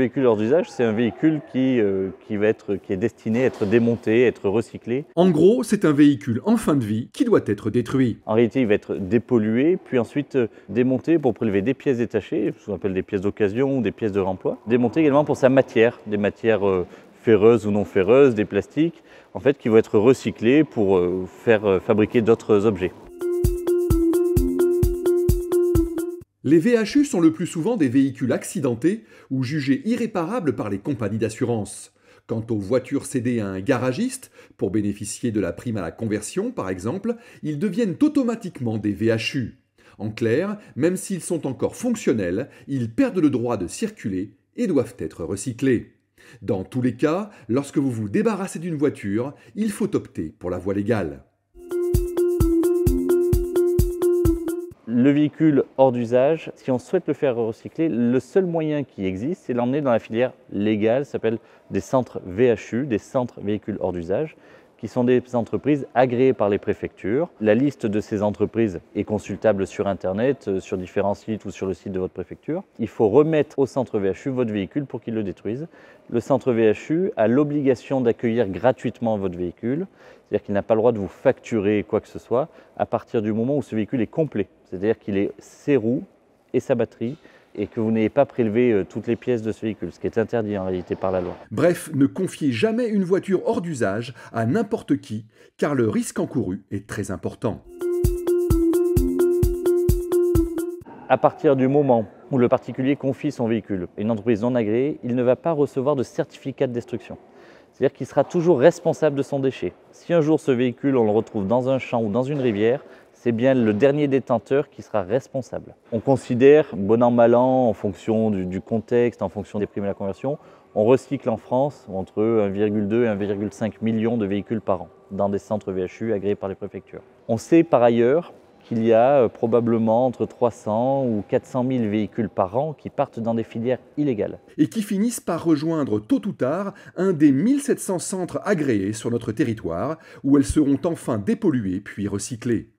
véhicule hors d'usage, c'est un véhicule qui est destiné à être démonté, à être recyclé. En gros, c'est un véhicule en fin de vie qui doit être détruit. En réalité, il va être dépollué, puis ensuite démonté pour prélever des pièces détachées, ce qu'on appelle des pièces d'occasion ou des pièces de remploi. Démonté également pour sa matière, des matières ferreuses ou non ferreuses, des plastiques, en fait, qui vont être recyclés pour faire fabriquer d'autres objets. Les VHU sont le plus souvent des véhicules accidentés ou jugés irréparables par les compagnies d'assurance. Quant aux voitures cédées à un garagiste, pour bénéficier de la prime à la conversion par exemple, ils deviennent automatiquement des VHU. En clair, même s'ils sont encore fonctionnels, ils perdent le droit de circuler et doivent être recyclés. Dans tous les cas, lorsque vous vous débarrassez d'une voiture, il faut opter pour la voie légale. Le véhicule hors d'usage, si on souhaite le faire recycler, le seul moyen qui existe, c'est l'emmener dans la filière légale, ça s'appelle des centres VHU, des centres véhicules hors d'usage, qui sont des entreprises agréées par les préfectures. La liste de ces entreprises est consultable sur Internet, sur différents sites ou sur le site de votre préfecture. Il faut remettre au centre VHU votre véhicule pour qu'il le détruise. Le centre VHU a l'obligation d'accueillir gratuitement votre véhicule, c'est-à-dire qu'il n'a pas le droit de vous facturer quoi que ce soit à partir du moment où ce véhicule est complet, c'est-à-dire qu'il ait ses roues et sa batterie, et que vous n'ayez pas prélevé toutes les pièces de ce véhicule, ce qui est interdit en réalité par la loi. Bref, ne confiez jamais une voiture hors d'usage à n'importe qui, car le risque encouru est très important. À partir du moment où le particulier confie son véhicule à une entreprise non agréée, il ne va pas recevoir de certificat de destruction. C'est-à-dire qu'il sera toujours responsable de son déchet. Si un jour ce véhicule, on le retrouve dans un champ ou dans une rivière, c'est bien le dernier détenteur qui sera responsable. On considère, bon an mal an, en fonction du contexte, en fonction des primes à la conversion, on recycle en France entre 1,2 et 1,5 million de véhicules par an dans des centres VHU agréés par les préfectures. On sait par ailleurs qu'il y a probablement entre 300 ou 400 000 véhicules par an qui partent dans des filières illégales. Et qui finissent par rejoindre tôt ou tard un des 1700 centres agréés sur notre territoire où elles seront enfin dépolluées puis recyclées.